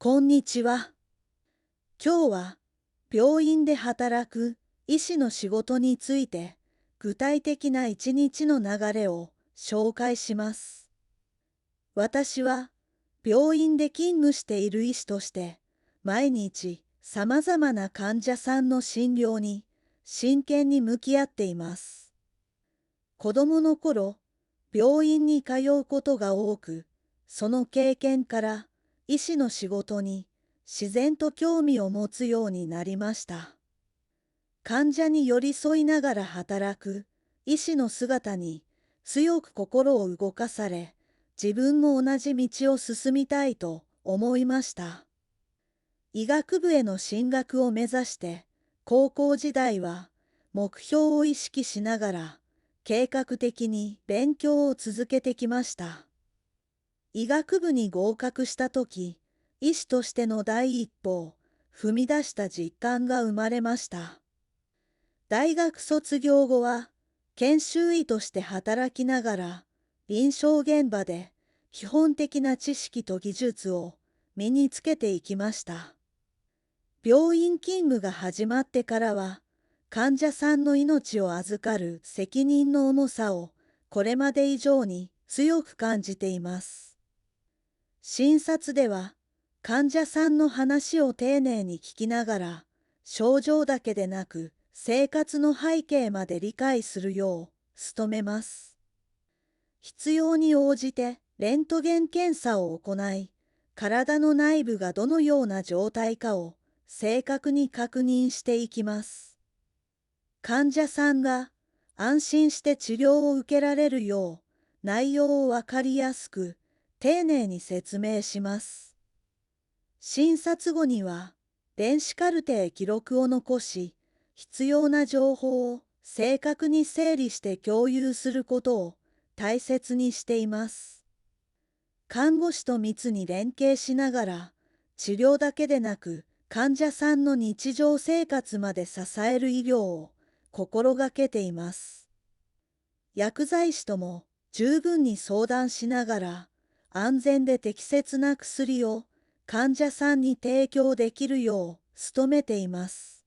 こんにちは。今日は病院で働く医師の仕事について具体的な一日の流れを紹介します。私は病院で勤務している医師として毎日さまざまな患者さんの診療に真剣に向き合っています。子供の頃、病院に通うことが多く、その経験から医師の仕事に自然と興味を持つようになりました。患者に寄り添いながら働く医師の姿に強く心を動かされ、自分も同じ道を進みたいと思いました。医学部への進学を目指して、高校時代は目標を意識しながら計画的に勉強を続けてきました。医学部に合格した時、医師としての第一歩を踏み出した実感が生まれました。大学卒業後は、研修医として働きながら、臨床現場で基本的な知識と技術を身につけていきました。病院勤務が始まってからは、患者さんの命を預かる責任の重さをこれまで以上に強く感じています。診察では、患者さんの話を丁寧に聞きながら、症状だけでなく生活の背景まで理解するよう努めます。必要に応じてレントゲン検査を行い、体の内部がどのような状態かを正確に確認していきます。患者さんが安心して治療を受けられるよう内容をわかりやすく丁寧に説明します。診察後には電子カルテへ記録を残し、必要な情報を正確に整理して共有することを大切にしています。看護師と密に連携しながら、治療だけでなく患者さんの日常生活まで支える医療を心がけています。薬剤師とも十分に相談しながら、安全で適切な薬を患者さんに提供できるよう努めています。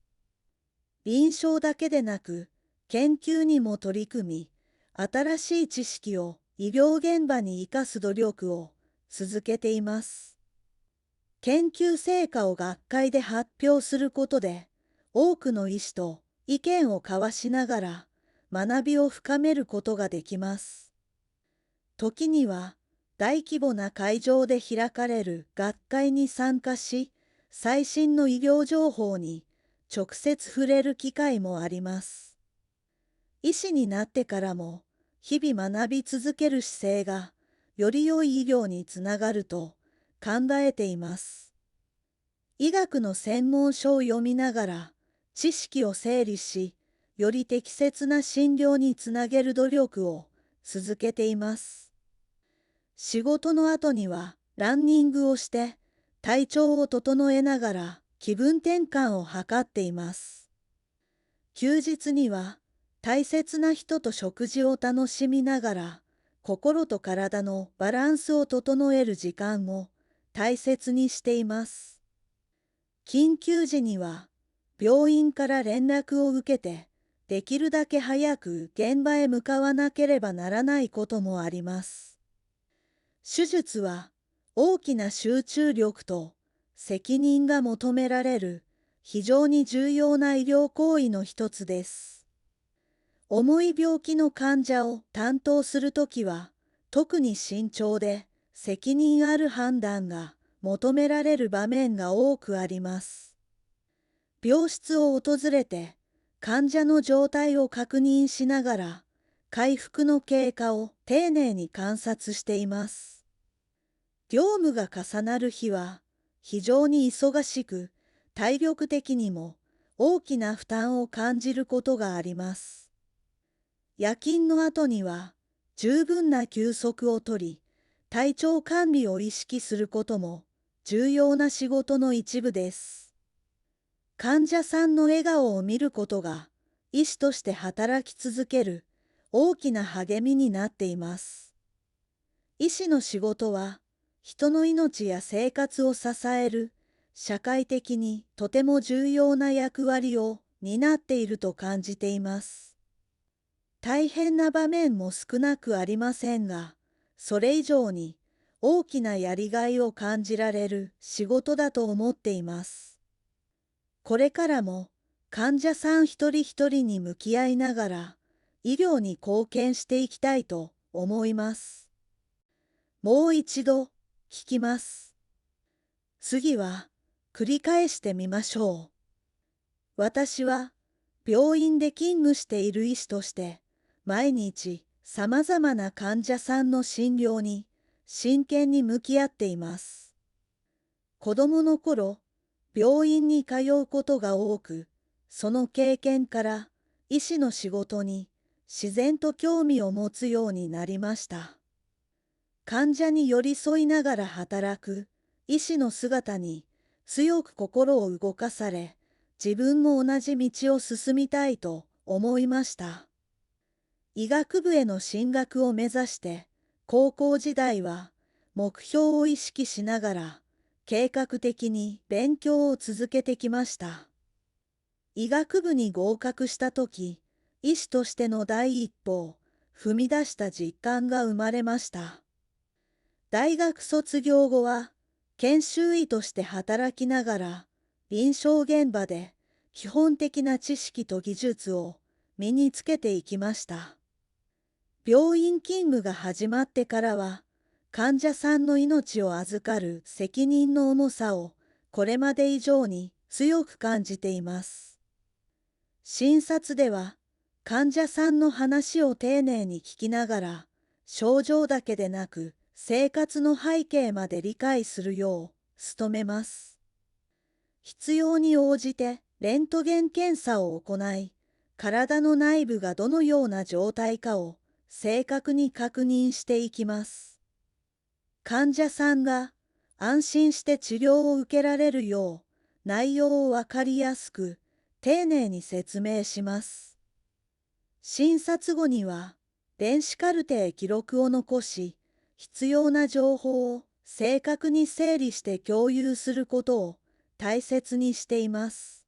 臨床だけでなく、研究にも取り組み、新しい知識を医療現場に生かす努力を続けています。研究成果を学会で発表することで、多くの医師と意見を交わしながら学びを深めることができます。時には、大規模な会場で開かれる学会に参加し、最新の医療情報に直接触れる機会もあります。医師になってからも、日々学び続ける姿勢が、より良い医療につながると考えています。医学の専門書を読みながら、知識を整理し、より適切な診療につなげる努力を続けています。仕事の後にはランニングをして、体調を整えながら気分転換を図っています。休日には大切な人と食事を楽しみながら、心と体のバランスを整える時間を大切にしています。緊急時には病院から連絡を受けて、できるだけ早く現場へ向かわなければならないこともあります。手術は大きな集中力と責任が求められる非常に重要な医療行為の一つです。重い病気の患者を担当するときは、特に慎重で責任ある判断が求められる場面が多くあります。病室を訪れて患者の状態を確認しながら、回復の経過を丁寧に観察しています。業務が重なる日は非常に忙しく、体力的にも大きな負担を感じることがあります。夜勤の後には十分な休息をとり、体調管理を意識することも重要な仕事の一部です。患者さんの笑顔を見ることが医師として働き続ける大きな励みになっています。医師の仕事は人の命や生活を支える、社会的にとても重要な役割を担っていると感じています。大変な場面も少なくありませんが、それ以上に大きなやりがいを感じられる仕事だと思っています。これからも患者さん一人一人に向き合いながら医療に貢献していきたいと思います。もう一度聞きます。次は繰り返してみましょう。私は病院で勤務している医師として毎日さまざまな患者さんの診療に真剣に向き合っています。子供の頃、病院に通うことが多く、その経験から医師の仕事に自然と興味を持つようになりました。患者に寄り添いながら働く医師の姿に強く心を動かされ、自分も同じ道を進みたいと思いました。医学部への進学を目指して、高校時代は目標を意識しながら計画的に勉強を続けてきました。医学部に合格した時、医師としての第一歩を踏み出した実感が生まれました。大学卒業後は研修医として働きながら臨床現場で基本的な知識と技術を身につけていきました。病院勤務が始まってからは患者さんの命を預かる責任の重さをこれまで以上に強く感じています。診察では患者さんの話を丁寧に聞きながら症状だけでなく生活の背景まで理解するよう努めます。必要に応じてレントゲン検査を行い、体の内部がどのような状態かを正確に確認していきます。患者さんが安心して治療を受けられるよう内容をわかりやすく丁寧に説明します。診察後には電子カルテへ記録を残し、必要な情報を正確に整理して共有することを大切にしています。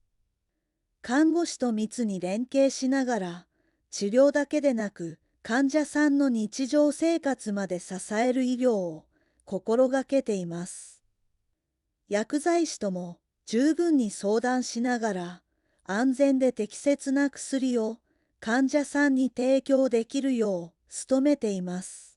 看護師と密に連携しながら、治療だけでなく患者さんの日常生活まで支える医療を心がけています。薬剤師とも十分に相談しながら、安全で適切な薬を患者さんに提供できるよう努めています。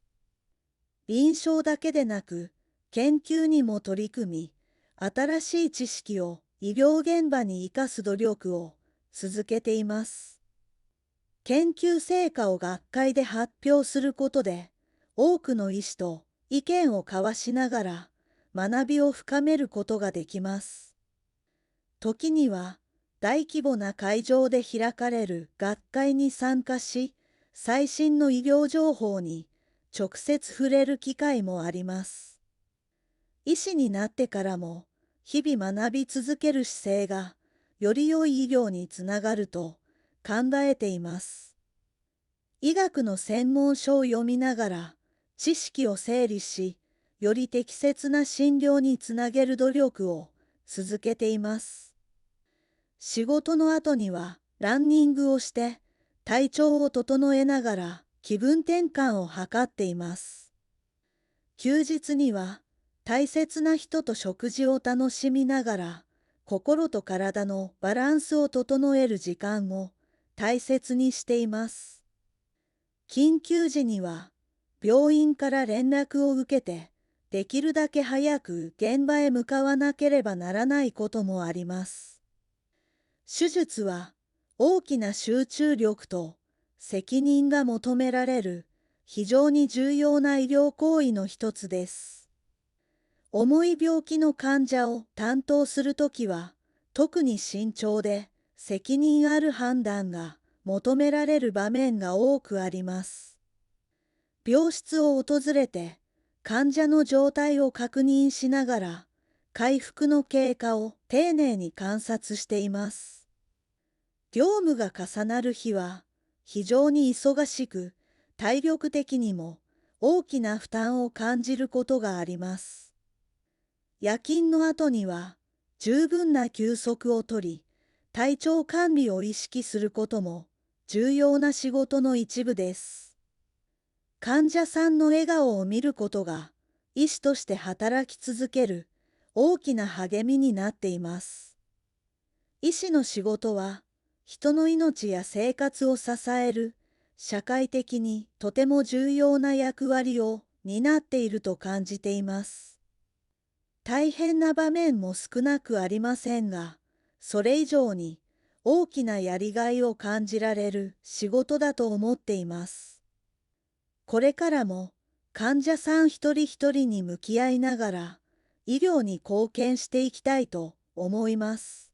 臨床だけでなく、研究にも取り組み、新しい知識を医療現場に生かす努力を続けています。研究成果を学会で発表することで、多くの医師と意見を交わしながら学びを深めることができます。時には大規模な会場で開かれる学会に参加し、最新の医療情報に直接触れる機会もあります。医師になってからも日々学び続ける姿勢がより良い医療につながると考えています。医学の専門書を読みながら知識を整理し、より適切な診療につなげる努力を続けています。仕事の後にはランニングをして体調を整えながら気分転換を図っています。休日には大切な人と食事を楽しみながら心と体のバランスを整える時間を大切にしています。緊急時には病院から連絡を受けてできるだけ早く現場へ向かわなければならないこともあります。手術は大きな集中力と責任が求められる非常に重要な医療行為の一つです。重い病気の患者を担当するときは特に慎重で責任ある判断が求められる場面が多くあります。病室を訪れて患者の状態を確認しながら回復の経過を丁寧に観察しています。業務が重なる日は非常に忙しく、体力的にも大きな負担を感じることがあります。夜勤の後には十分な休息をとり、体調管理を意識することも重要な仕事の一部です。患者さんの笑顔を見ることが医師として働き続ける大きな励みになっています。医師の仕事は人の命や生活を支える社会的にとても重要な役割を担っていると感じています。大変な場面も少なくありませんが、それ以上に大きなやりがいを感じられる仕事だと思っています。これからも患者さん一人一人に向き合いながら医療に貢献していきたいと思います。